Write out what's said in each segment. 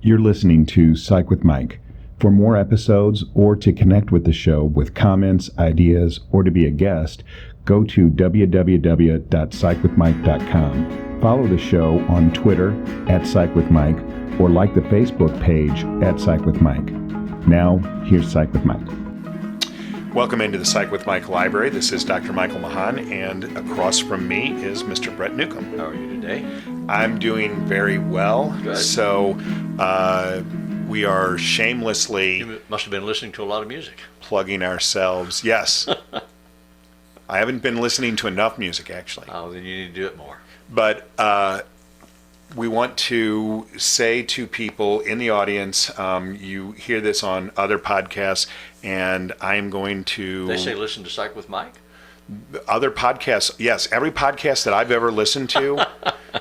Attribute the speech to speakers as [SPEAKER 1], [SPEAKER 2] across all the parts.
[SPEAKER 1] You're listening to Psych with Mike. For more episodes or to connect with the show with comments, ideas, or to be a guest, go to www.psychwithmike.com. Follow the show on Twitter @PsychWithMike or like the Facebook page @PsychWithMike. Now, here's Psych with Mike.
[SPEAKER 2] Welcome into the Psych with Mike Library. This is Dr. Michael Mahan, and across from me is Mr. Brett Newcomb.
[SPEAKER 3] How are you today?
[SPEAKER 2] I'm doing very well.
[SPEAKER 3] Good.
[SPEAKER 2] So we are shamelessly
[SPEAKER 3] You must have been listening to a lot of music.
[SPEAKER 2] plugging ourselves. Yes. I haven't been listening to enough music, actually.
[SPEAKER 3] Oh, then you need to do it more.
[SPEAKER 2] But we want to say to people in the audience, you hear this on other podcasts, and I'm going to...
[SPEAKER 3] They say listen to Psych with Mike?
[SPEAKER 2] Other podcasts, yes. Every podcast that I've ever listened to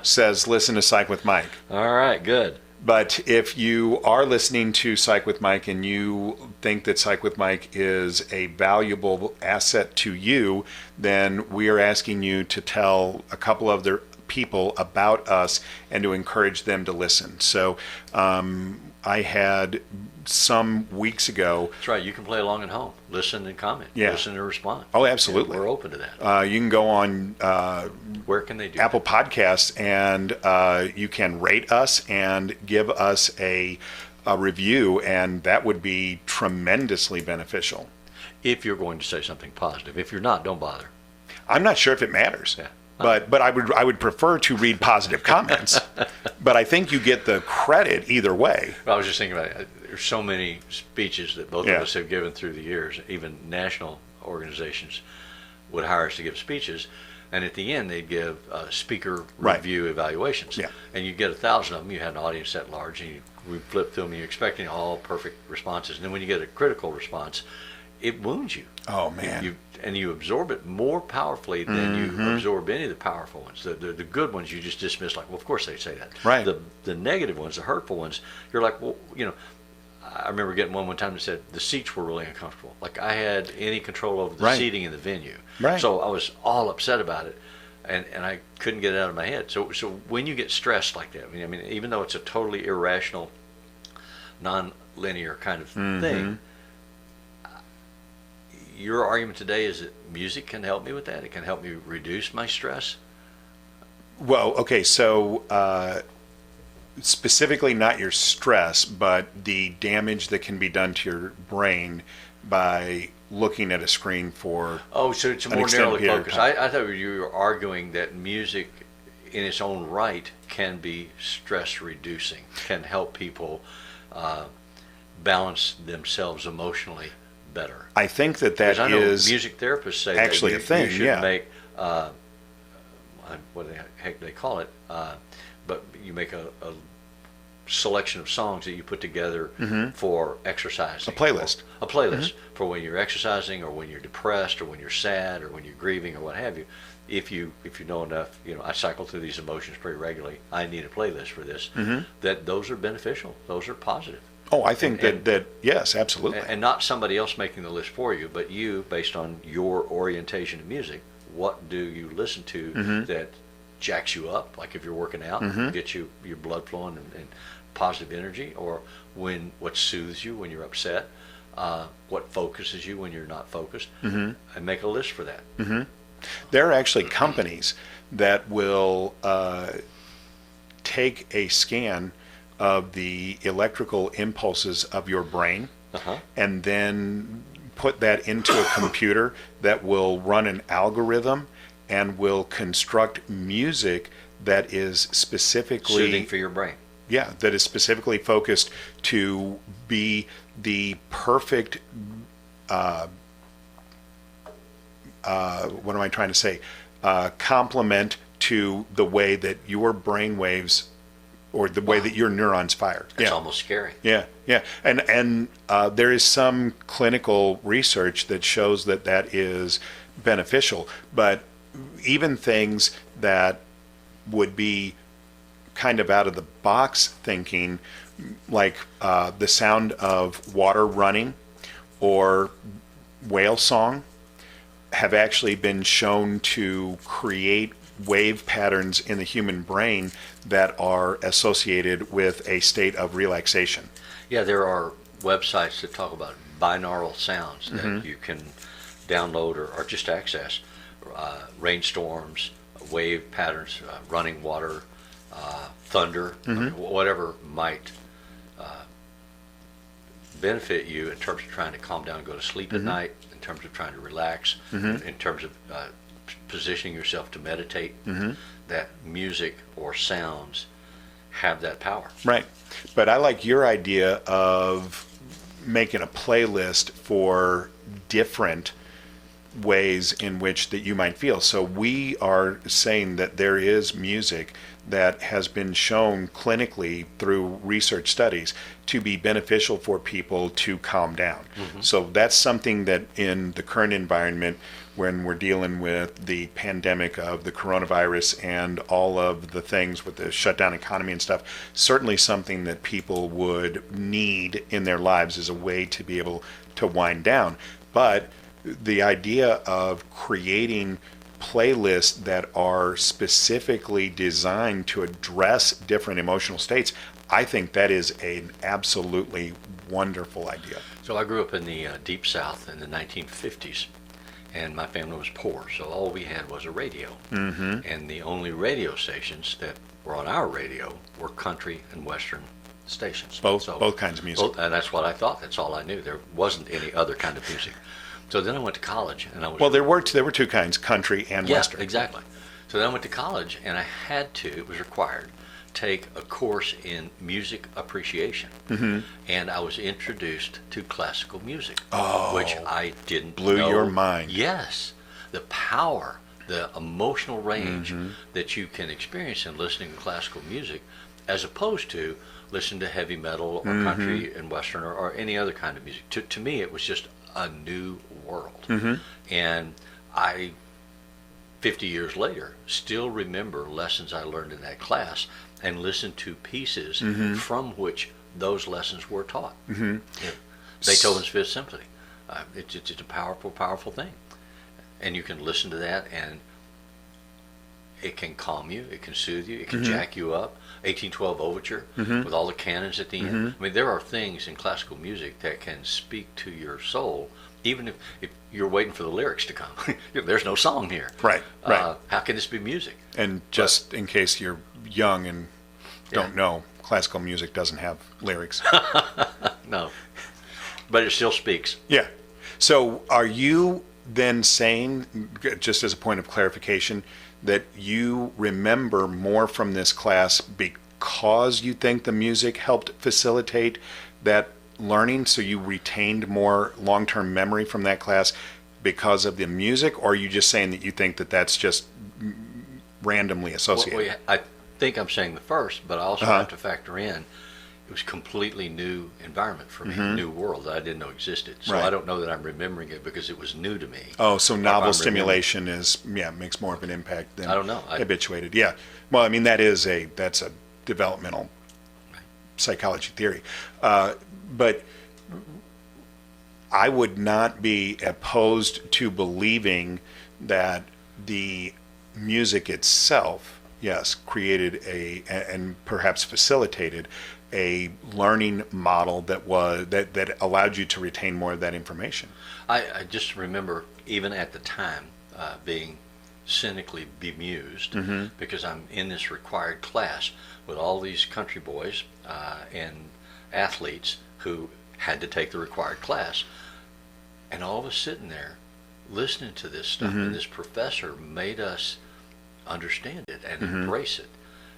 [SPEAKER 2] says listen to Psych with Mike.
[SPEAKER 3] All right, good.
[SPEAKER 2] But if you are listening to Psych with Mike and you think that Psych with Mike is a valuable asset to you, then we are asking you to tell a couple of other people about us and to encourage them to listen. So I had some weeks ago.
[SPEAKER 3] That's right. You can play along at home. Listen and comment.
[SPEAKER 2] Yeah.
[SPEAKER 3] Listen and respond.
[SPEAKER 2] Oh, absolutely.
[SPEAKER 3] And we're open to that.
[SPEAKER 2] You can go on
[SPEAKER 3] Where can they do
[SPEAKER 2] Apple Podcasts and you can rate us and give us a review, and that would be tremendously beneficial.
[SPEAKER 3] If you're going to say something positive. If you're not, don't bother.
[SPEAKER 2] I'm not sure if it matters.
[SPEAKER 3] Yeah.
[SPEAKER 2] But I would prefer to read positive comments. But I think you get the credit either way.
[SPEAKER 3] I was just thinking about it. There's so many speeches that both
[SPEAKER 2] Yeah.
[SPEAKER 3] of us have given through the years. Even national organizations would hire us to give speeches, and at the end they'd give speaker
[SPEAKER 2] Right.
[SPEAKER 3] review evaluations.
[SPEAKER 2] Yeah.
[SPEAKER 3] And you get 1,000 of them. You had an audience that large, and we flip through them. And you're expecting all perfect responses, and then when you get a critical response, it wounds you.
[SPEAKER 2] Oh, man.
[SPEAKER 3] You absorb it more powerfully than you absorb any of the powerful ones. The good ones you just dismiss, like, well, of course they say that.
[SPEAKER 2] Right.
[SPEAKER 3] The negative ones, the hurtful ones, you're like, well, I remember getting one time that said the seats were really uncomfortable. Like I had any control over the
[SPEAKER 2] Right.
[SPEAKER 3] seating in the venue.
[SPEAKER 2] Right.
[SPEAKER 3] So I was all upset about it, and I couldn't get it out of my head. So when you get stressed like that, I mean, even though it's a totally irrational, non-linear kind of thing, your argument today is that music can help me with that. It can help me reduce my stress.
[SPEAKER 2] Well, okay, so specifically not your stress, but the damage that can be done to your brain by looking at a screen for
[SPEAKER 3] Oh, so it's
[SPEAKER 2] an
[SPEAKER 3] more
[SPEAKER 2] extended
[SPEAKER 3] narrowly
[SPEAKER 2] period of
[SPEAKER 3] focused.
[SPEAKER 2] time.
[SPEAKER 3] I thought you were arguing that music in its own right can be stress reducing, can help people balance themselves emotionally better.
[SPEAKER 2] I think that
[SPEAKER 3] Because I know
[SPEAKER 2] is
[SPEAKER 3] music therapists say
[SPEAKER 2] actually
[SPEAKER 3] that
[SPEAKER 2] a thing,
[SPEAKER 3] you should
[SPEAKER 2] yeah.
[SPEAKER 3] make, what the heck they call it, but you make a selection of songs that you put together for exercising.
[SPEAKER 2] A playlist.
[SPEAKER 3] A playlist for when you're exercising or when you're depressed or when you're sad or when you're grieving or what have you. If you know enough, I cycle through these emotions pretty regularly. I need a playlist for this. That those are beneficial. Those are positive.
[SPEAKER 2] Oh, I think that yes, absolutely.
[SPEAKER 3] And not somebody else making the list for you, but you, based on your orientation to music, what do you listen to that jacks you up? Like if you're working out, gets your blood flowing and positive energy, or what soothes you when you're upset, what focuses you when you're not focused, and make a list for that.
[SPEAKER 2] There are actually companies that will take a scan of the electrical impulses of your brain and then put that into a computer that will run an algorithm and will construct music that is specifically
[SPEAKER 3] Soothing for your brain.
[SPEAKER 2] Yeah, that is specifically focused to be the perfect what am I trying to say? Complement to the way that your brain waves or the way that your neurons fire.
[SPEAKER 3] It's almost scary.
[SPEAKER 2] Yeah. And there is some clinical research that shows that is beneficial, but even things that would be kind of out of the box thinking, like the sound of water running or whale song, have actually been shown to create wave patterns in the human brain that are associated with a state of relaxation.
[SPEAKER 3] Yeah, there are websites that talk about binaural sounds that you can download or just access. Rainstorms, wave patterns, running water, thunder, I mean, whatever might benefit you in terms of trying to calm down and go to sleep at night, in terms of trying to relax, in terms of positioning yourself to meditate, that music or sounds have that power.
[SPEAKER 2] Right. But I like your idea of making a playlist for different ways in which that you might feel. So we are saying that there is music that has been shown clinically through research studies to be beneficial for people to calm down. So that's something that in the current environment, when we're dealing with the pandemic of the coronavirus and all of the things with the shutdown economy and stuff, certainly something that people would need in their lives as a way to be able to wind down. But the idea of creating playlists that are specifically designed to address different emotional states, I think that is an absolutely wonderful idea.
[SPEAKER 3] So I grew up in the Deep South in the 1950s, and my family was poor, so all we had was a radio. And the only radio stations that were on our radio were country and western stations.
[SPEAKER 2] Both kinds of music.
[SPEAKER 3] And that's what I thought. That's all I knew. There wasn't any other kind of music. So then I went to college, and I was...
[SPEAKER 2] Well, there were two kinds, country and western.
[SPEAKER 3] Yeah, exactly. So then I went to college, and I had to, it was required, take a course in music appreciation. And I was introduced to classical music, which I didn't know.
[SPEAKER 2] Blew your mind.
[SPEAKER 3] Yes. The power, the emotional range that you can experience in listening to classical music, as opposed to listening to heavy metal or country and western or any other kind of music. To me, it was just a new world. And I, 50 years later, still remember lessons I learned in that class and listen to pieces from which those lessons were taught. Beethoven's Fifth Symphony. It's a powerful, powerful thing. And you can listen to that, and it can calm you, it can soothe you, it can jack you up. 1812 Overture with all the cannons at the end. I mean, there are things in classical music that can speak to your soul, even if you're waiting for the lyrics to come. There's no song here.
[SPEAKER 2] Right.
[SPEAKER 3] How can this be music?
[SPEAKER 2] And just in case you're young and don't know, classical music doesn't have lyrics.
[SPEAKER 3] No. But it still speaks.
[SPEAKER 2] Yeah. So are you then saying, just as a point of clarification, that you remember more from this class because you think the music helped facilitate that learning, so you retained more long-term memory from that class because of the music, or are you just saying that you think that that's just randomly associated?
[SPEAKER 3] Well, I think I'm saying the first, but I also have to factor in it was completely new environment for me, new world that I didn't know existed. So I don't know that I'm remembering it because it was new to me.
[SPEAKER 2] Oh, so novel stimulation makes more of an impact than
[SPEAKER 3] I don't know.
[SPEAKER 2] Habituated. Yeah. Well, I mean, that's a developmental psychology theory. But I would not be opposed to believing that the music itself, yes, created and perhaps facilitated a learning model that allowed you to retain more of that information.
[SPEAKER 3] I just remember, even at the time, being cynically bemused because I'm in this required class with all these country boys and athletes who had to take the required class, and all of us sitting there listening to this stuff, and this professor made us understand it and embrace it,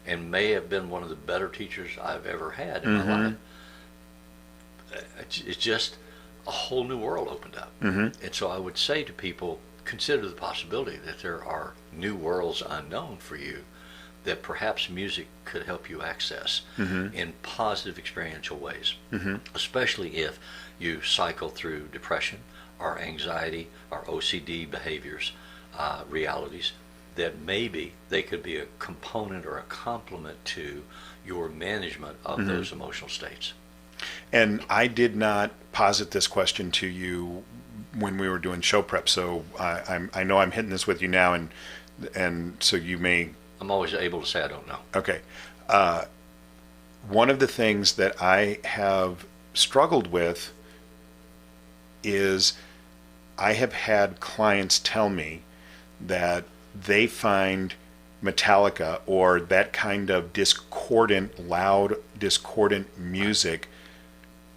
[SPEAKER 3] and may have been one of the better teachers I've ever had in my life. It's just a whole new world opened up. And so I would say to people, consider the possibility that there are new worlds unknown for you that perhaps music could help you access in positive experiential ways, especially if you cycle through depression or anxiety or OCD behaviors, realities, that maybe they could be a component or a complement to your management of those emotional states.
[SPEAKER 2] And I did not posit this question to you when we were doing show prep, so I know I'm hitting this with you now, and and so you may.
[SPEAKER 3] I'm always able to say I don't know.
[SPEAKER 2] Okay. One of the things that I have struggled with is I have had clients tell me that they find Metallica or that kind of discordant, loud, discordant music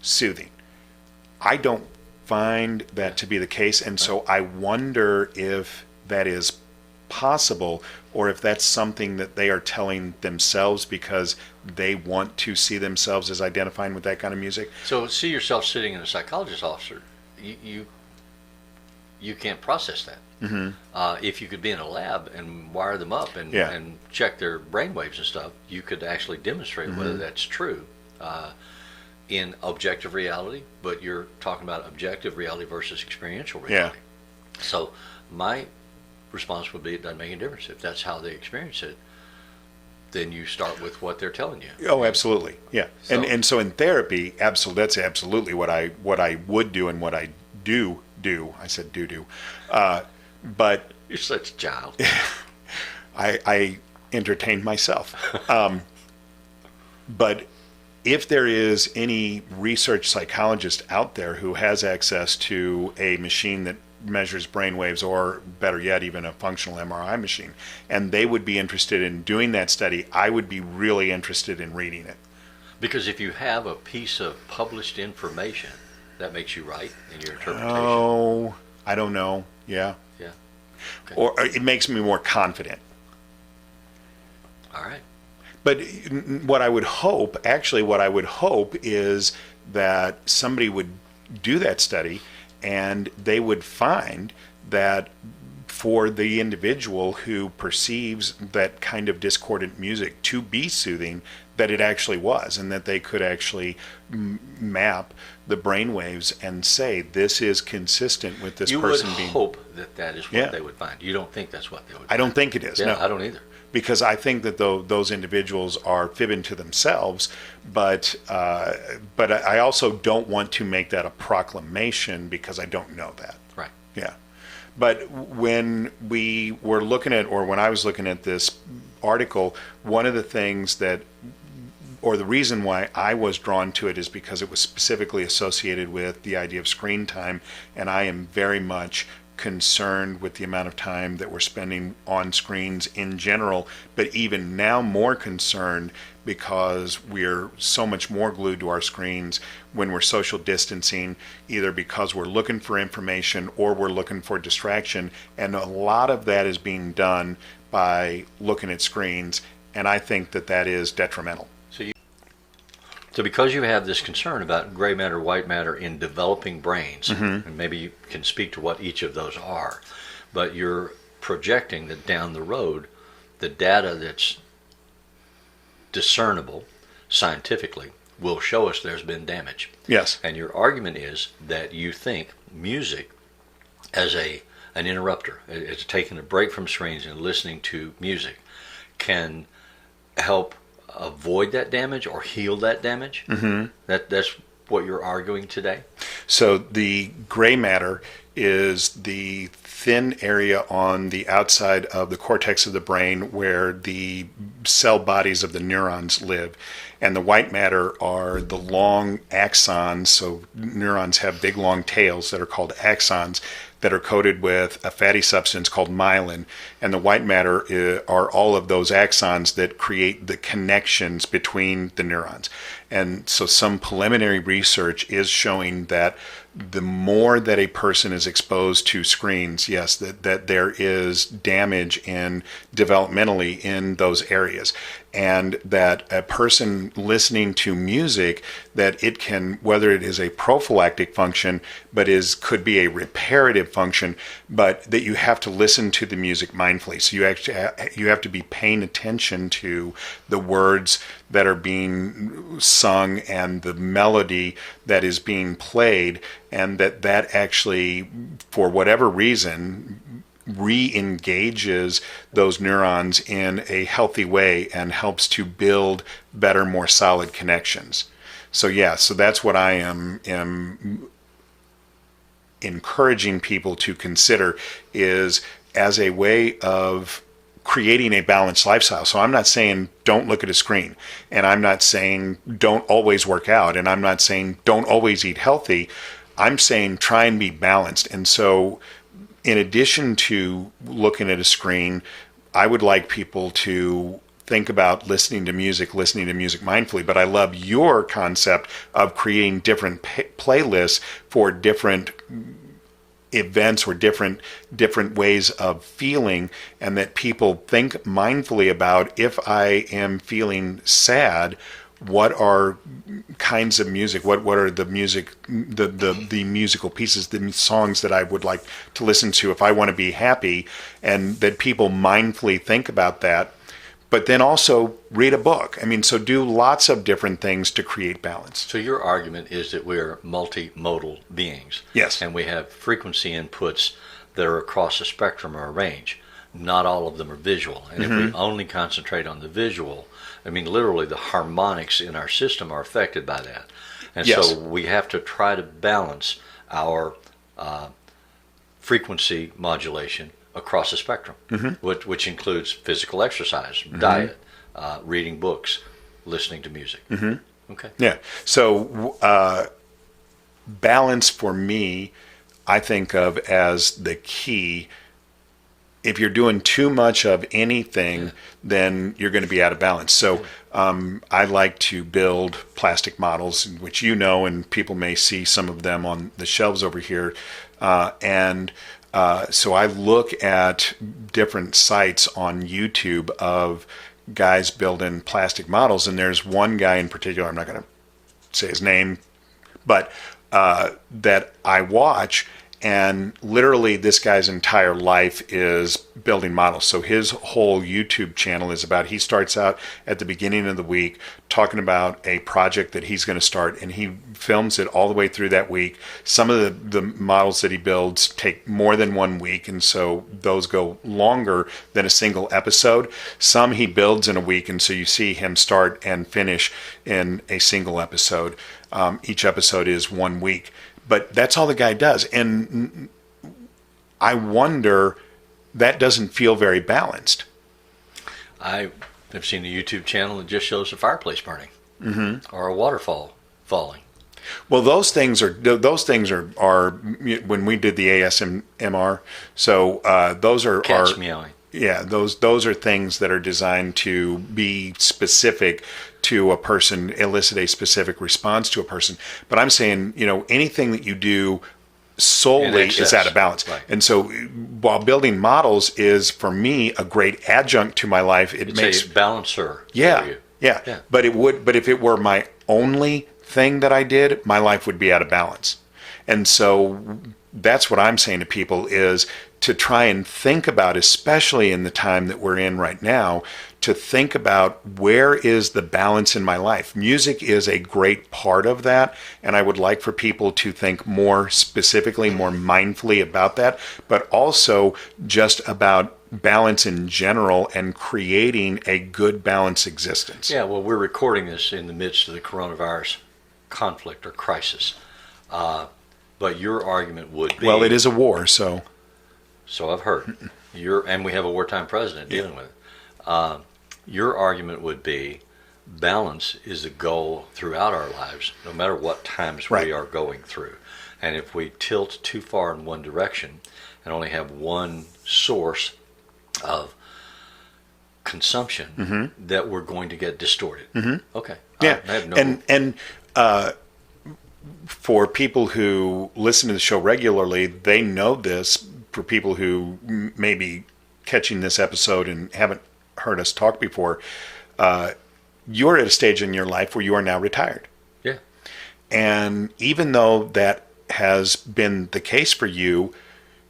[SPEAKER 2] soothing. I don't find that to be the case, and so I wonder if that is possible or if that's something that they are telling themselves because they want to see themselves as identifying with that kind of music.
[SPEAKER 3] So see yourself sitting in a psychologist's office. You can't process that. Mm-hmm. If you could be in a lab and wire them up and check their brain waves and stuff, you could actually demonstrate whether that's true in objective reality, but you're talking about objective reality versus experiential reality. Yeah. So my response would be it doesn't make any difference. If that's how they experience it, then you start with what they're telling you.
[SPEAKER 2] Oh, absolutely. Yeah. So, and so in therapy, that's absolutely what I would do and what I do. I said do. But
[SPEAKER 3] you're such a child.
[SPEAKER 2] I entertain myself. But if there is any research psychologist out there who has access to a machine that measures brain waves, or better yet, even a functional MRI machine, and they would be interested in doing that study, I would be really interested in reading it.
[SPEAKER 3] Because if you have a piece of published information, that makes you right in your interpretation.
[SPEAKER 2] Oh, I don't know. Yeah.
[SPEAKER 3] Yeah. Okay.
[SPEAKER 2] Or it makes me more confident.
[SPEAKER 3] All right.
[SPEAKER 2] But what I would hope is that somebody would do that study and they would find that for the individual who perceives that kind of discordant music to be soothing, that it actually was, and that they could actually map the brain waves and say this is consistent with this person being.
[SPEAKER 3] You would hope that is what they would find. You don't think that's what they would find.
[SPEAKER 2] I don't think it is.
[SPEAKER 3] Yeah,
[SPEAKER 2] no.
[SPEAKER 3] I don't either.
[SPEAKER 2] Because I think that those individuals are fibbing to themselves, but I also don't want to make that a proclamation because I don't know that.
[SPEAKER 3] Right.
[SPEAKER 2] Yeah. But when we were looking at, or when I was looking at this article, one of the things that, or the reason why I was drawn to it is because it was specifically associated with the idea of screen time, and I am very much concerned with the amount of time that we're spending on screens in general, but even now more concerned because we're so much more glued to our screens when we're social distancing, either because we're looking for information or we're looking for distraction, and a lot of that is being done by looking at screens, and I think that is detrimental.
[SPEAKER 3] So because you have this concern about gray matter, white matter in developing brains, and maybe you can speak to what each of those are, but you're projecting that down the road, the data that's discernible scientifically will show us there's been damage.
[SPEAKER 2] Yes.
[SPEAKER 3] And your argument is that you think music as an interrupter, as taking a break from screens and listening to music, can help avoid that damage or heal that damage. That's what you're arguing today.
[SPEAKER 2] So the gray matter is the thin area on the outside of the cortex of the brain where the cell bodies of the neurons live, and the white matter are the long axons. So neurons have big long tails that are called axons that are coated with a fatty substance called myelin, and the white matter are all of those axons that create the connections between the neurons. And so some preliminary research is showing that the more that a person is exposed to screens, yes, that there is damage in developmentally in those areas, and that a person listening to music, that it can, whether it is a prophylactic function, but could be a reparative function, but that you have to listen to the music mindfully. So you have to be paying attention to the words that are being sung and the melody that is being played, and that actually, for whatever reason, re-engages those neurons in a healthy way and helps to build better, more solid connections. So that's what I am encouraging people to consider, is as a way of creating a balanced lifestyle. So I'm not saying don't look at a screen, and I'm not saying don't always work out, and I'm not saying don't always eat healthy. I'm saying try and be balanced. And so in addition to looking at a screen, I would like people to think about listening to music mindfully. But I love your concept of creating different playlists for different events or different ways of feeling, and that people think mindfully about, if I am feeling sad, what are kinds of music, what are the music, the musical pieces, the songs that I would like to listen to if I want to be happy, and that people mindfully think about that. But then also read a book. I mean, so do lots of different things to create balance.
[SPEAKER 3] So your argument is that we're multimodal beings.
[SPEAKER 2] Yes.
[SPEAKER 3] And we have frequency inputs that are across a spectrum or a range. Not all of them are visual. And if we only concentrate on the visual, I mean, literally the harmonics in our system are affected by that. And
[SPEAKER 2] Yes.
[SPEAKER 3] so we have to try to balance our frequency modulation across the spectrum, which includes physical exercise, diet, reading books, listening to music. Okay.
[SPEAKER 2] Yeah. So balance for me, I think of as the key. If you're doing too much of anything, then you're going to be out of balance. So I like to build plastic models, which you know, and people may see some of them on the shelves over here. So I look at different sites on YouTube of guys building plastic models, and there's one guy in particular, I'm not going to say his name, but that I watch, and literally this guy's entire life is building models. So his whole YouTube channel is about, he starts out at the beginning of the week talking about a project that he's going to start, and he films it all the way through that week. Some of the models that he builds take more than 1 week, and so those go longer than a single episode. Some he builds in a week, and so you see him start and finish in a single episode. Each episode is 1 week. But that's all the guy does. And I wonder, that doesn't feel very balanced.
[SPEAKER 3] I have seen a YouTube channel that just shows a fireplace burning or a waterfall falling.
[SPEAKER 2] Well, those things are when we did the ASMR. So those are
[SPEAKER 3] Cats meowing.
[SPEAKER 2] Yeah, those are things that are designed to be specific to a person, elicit a specific response to a person. But I'm saying, anything that you do solely is out of balance.
[SPEAKER 3] Right.
[SPEAKER 2] And so while building models is, for me, a great adjunct to my life, it
[SPEAKER 3] It's
[SPEAKER 2] makes
[SPEAKER 3] a balancer for
[SPEAKER 2] yeah,
[SPEAKER 3] you.
[SPEAKER 2] yeah. But if it were my only thing that I did, my life would be out of balance. And so that's what I'm saying to people, is to try and think about, especially in the time that we're in right now, to think about, where is the balance in my life? Music is a great part of that, and I would like for people to think more specifically, more mindfully about that, but also just about balance in general and creating a good balanced existence.
[SPEAKER 3] Yeah, well, we're recording this in the midst of the coronavirus conflict or crisis. But your argument would be...
[SPEAKER 2] Well, it is a war, so...
[SPEAKER 3] So I've heard. And we have a wartime president dealing with it. Your argument would be, balance is the goal throughout our lives, no matter what times we are going through. And if we tilt too far in one direction and only have one source of consumption, that we're going to get distorted. Okay.
[SPEAKER 2] Yeah.
[SPEAKER 3] I have no...
[SPEAKER 2] And for people who listen to the show regularly, they know this. For people who may be catching this episode and haven't heard us talk before, you're at a stage in your life where you are now retired.
[SPEAKER 3] Yeah.
[SPEAKER 2] And even though that has been the case for you,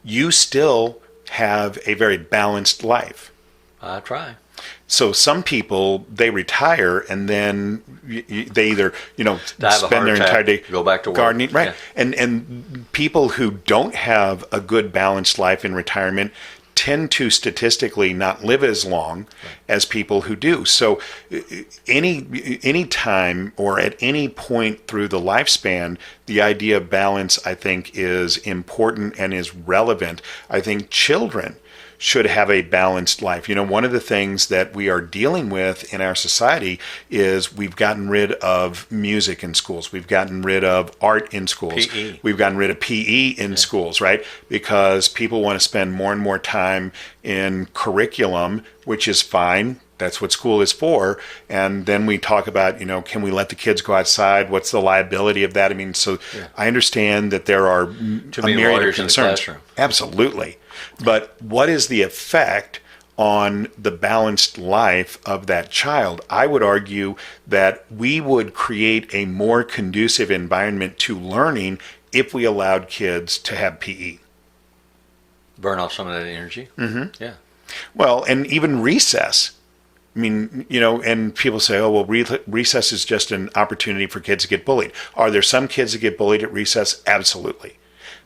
[SPEAKER 2] you still have a very balanced life.
[SPEAKER 3] I try.
[SPEAKER 2] So some people, they retire and then they either, spend their entire day
[SPEAKER 3] go back to work.
[SPEAKER 2] Gardening, right?
[SPEAKER 3] Yeah.
[SPEAKER 2] And people who don't have a good balanced life in retirement tend to statistically not live as long as people who do. So any time or at any point through the lifespan, the idea of balance, I think, is important and is relevant. I think children should have a balanced life. One of the things that we are dealing with in our society is we've gotten rid of music in schools. We've gotten rid of art in schools.
[SPEAKER 3] PE.
[SPEAKER 2] We've gotten rid of PE in schools, right? Because people want to spend more and more time in curriculum, which is fine. That's what school is for. And then we talk about, can we let the kids go outside? What's the liability of that? I understand that there are
[SPEAKER 3] Too
[SPEAKER 2] a
[SPEAKER 3] many
[SPEAKER 2] myriad of
[SPEAKER 3] lawyers in the
[SPEAKER 2] concerns.
[SPEAKER 3] classroom.
[SPEAKER 2] Absolutely. But what is the effect on the balanced life of that child? I would argue that we would create a more conducive environment to learning if we allowed kids to have PE.
[SPEAKER 3] Burn off some of that energy. Mm-hmm. Yeah.
[SPEAKER 2] Well, and even recess. And people say, oh, well, recess is just an opportunity for kids to get bullied. Are there some kids that get bullied at recess? Absolutely.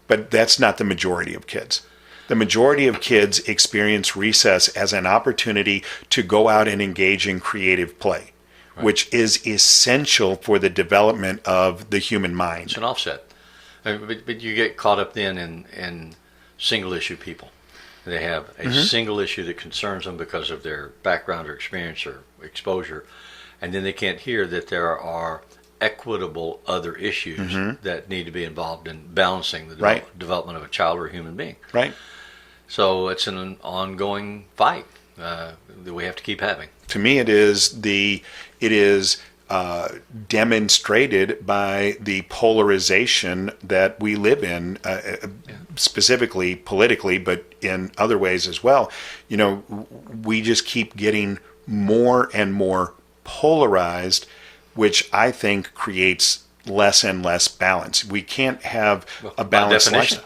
[SPEAKER 2] But that's not the majority of kids. The majority of kids experience recess as an opportunity to go out and engage in creative play, right, which is essential for the development of the human mind.
[SPEAKER 3] It's an offset. But you get caught up then in single issue people. They have a single issue that concerns them because of their background or experience or exposure, and then they can't hear that there are equitable other issues that need to be involved in balancing the development of a child or a human being.
[SPEAKER 2] Right.
[SPEAKER 3] So it's an ongoing fight that we have to keep having.
[SPEAKER 2] To me, it is demonstrated by the polarization that we live in, specifically politically, but in other ways as well. We just keep getting more and more polarized, which I think creates less and less balance. We can't have a balanced lifestyle.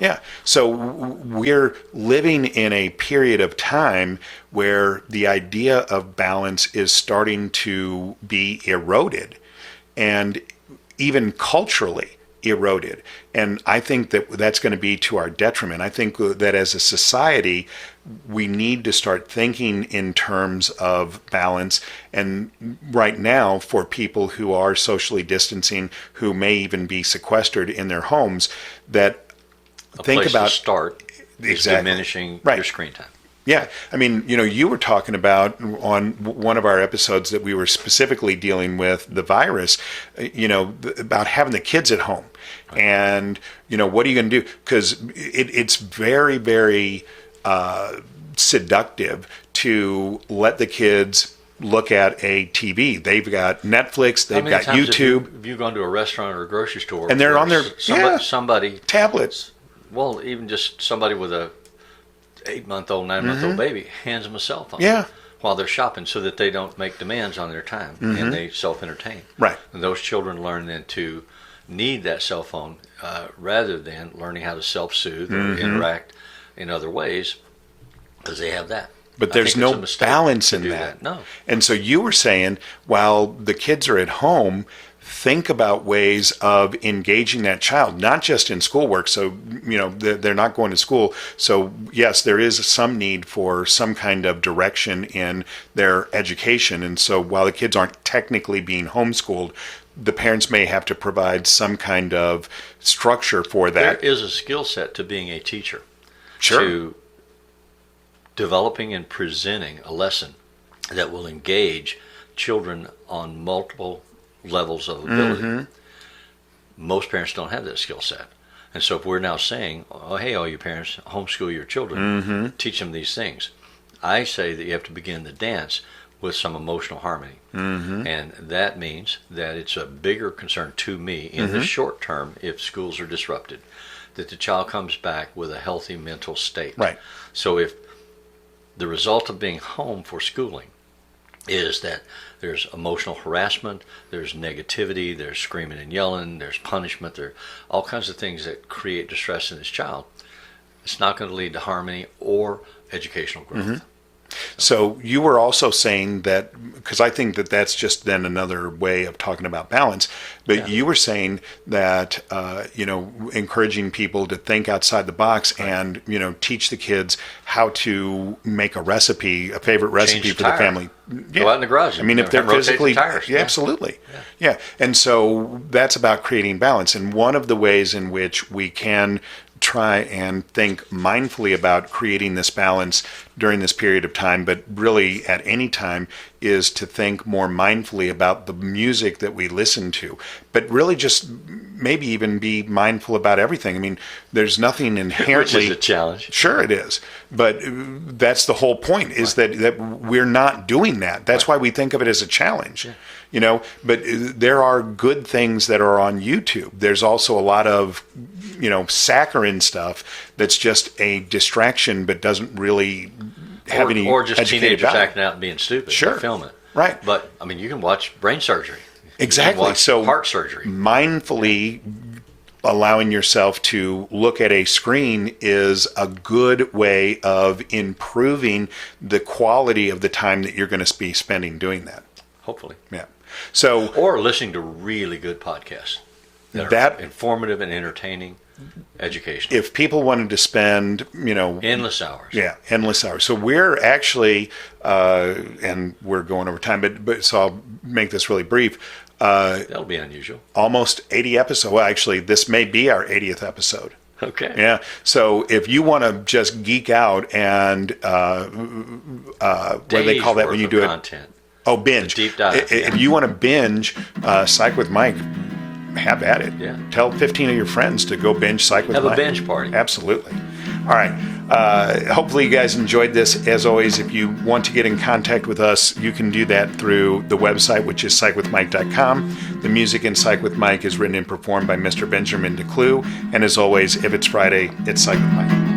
[SPEAKER 2] Yeah. So we're living in a period of time where the idea of balance is starting to be eroded, and even culturally eroded. And I think that that's going to be to our detriment. I think that as a society, we need to start thinking in terms of balance. And right now, for people who are socially distancing, who may even be sequestered in their homes, that think
[SPEAKER 3] place
[SPEAKER 2] about
[SPEAKER 3] to start is diminishing your screen time.
[SPEAKER 2] Yeah. You were talking about on one of our episodes that we were specifically dealing with the virus, about having the kids at home. Right. And, what are you going to do? Because it's very, very seductive to let the kids look at a TV. They've got Netflix, they've got YouTube.
[SPEAKER 3] Have you gone to a restaurant or a grocery store
[SPEAKER 2] and they're on their
[SPEAKER 3] somebody
[SPEAKER 2] tablets?
[SPEAKER 3] Well, even just somebody with a 8-month-old, 9-month-old baby hands them a cell phone while they're shopping so that they don't make demands on their time and they self-entertain.
[SPEAKER 2] Right.
[SPEAKER 3] And those children learn then to need that cell phone rather than learning how to self-soothe or interact in other ways because they have that.
[SPEAKER 2] But there's no balance in that.
[SPEAKER 3] No.
[SPEAKER 2] And so you were saying, while the kids are at home, think about ways of engaging that child, not just in schoolwork. So, they're not going to school. So, yes, there is some need for some kind of direction in their education. And so while the kids aren't technically being homeschooled, the parents may have to provide some kind of structure for that.
[SPEAKER 3] There is a skill set to being a teacher.
[SPEAKER 2] Sure.
[SPEAKER 3] To developing and presenting a lesson that will engage children on multiple levels of ability. Most parents don't have that skill set. And so if we're now saying, oh, hey, all you parents, homeschool your children, teach them these things, I say that you have to begin the dance with some emotional harmony. And that means that it's a bigger concern to me in the short term if schools are disrupted, that the child comes back with a healthy mental state.
[SPEAKER 2] Right.
[SPEAKER 3] So if the result of being home for schooling is that there's emotional harassment, there's negativity, there's screaming and yelling, there's punishment, there are all kinds of things that create distress in this child, it's not going to lead to harmony or educational growth.
[SPEAKER 2] So you were also saying that, because I think that that's just then another way of talking about balance, but you were saying that, encouraging people to think outside the box and, teach the kids how to make a recipe, a favorite recipe for the family.
[SPEAKER 3] Go out in the garage.
[SPEAKER 2] If they're physically,
[SPEAKER 3] tires.
[SPEAKER 2] Absolutely. Yeah. And so that's about creating balance. And one of the ways in which we can try and think mindfully about creating this balance during this period of time, but really at any time, is to think more mindfully about the music that we listen to. But really just maybe even be mindful about everything. I mean, there's nothing inherently...
[SPEAKER 3] Which is a challenge.
[SPEAKER 2] Sure it is. But that's the whole point, is that we're not doing that. That's why we think of it as a challenge.
[SPEAKER 3] Yeah.
[SPEAKER 2] You know, but there are good things that are on YouTube. There's also a lot of, saccharine stuff that's just a distraction, but doesn't really have any
[SPEAKER 3] or just
[SPEAKER 2] educated
[SPEAKER 3] teenagers
[SPEAKER 2] value.
[SPEAKER 3] acting out and being stupid.
[SPEAKER 2] Sure.
[SPEAKER 3] They film it.
[SPEAKER 2] Right.
[SPEAKER 3] But, I mean, you can watch brain surgery.
[SPEAKER 2] Exactly.
[SPEAKER 3] You can watch
[SPEAKER 2] So
[SPEAKER 3] heart surgery.
[SPEAKER 2] mindfully allowing yourself to look at a screen is a good way of improving the quality of the time that you're going to be spending doing that.
[SPEAKER 3] Hopefully.
[SPEAKER 2] Yeah. So,
[SPEAKER 3] or listening to really good podcasts that are informative and entertaining, educational.
[SPEAKER 2] if people wanted to spend,
[SPEAKER 3] Endless hours.
[SPEAKER 2] Yeah, endless hours. So we're actually, and we're going over time, but so I'll make this really brief.
[SPEAKER 3] That'll be unusual.
[SPEAKER 2] Almost 80 episodes. Well, actually, this may be our 80th episode.
[SPEAKER 3] Okay.
[SPEAKER 2] Yeah. So if you want to just geek out and what do they call that when you do
[SPEAKER 3] content.
[SPEAKER 2] Oh, binge.
[SPEAKER 3] Deep dive.
[SPEAKER 2] If you want to binge Psych with Mike, have at it.
[SPEAKER 3] Yeah.
[SPEAKER 2] Tell 15 of your friends to go binge Psych with Mike.
[SPEAKER 3] Have a binge party.
[SPEAKER 2] Absolutely. All right. Hopefully you guys enjoyed this. As always, if you want to get in contact with us, you can do that through the website, which is psychwithmike.com. The music in Psych with Mike is written and performed by Mr. Benjamin DeClue. And as always, if it's Friday, it's Psych with Mike.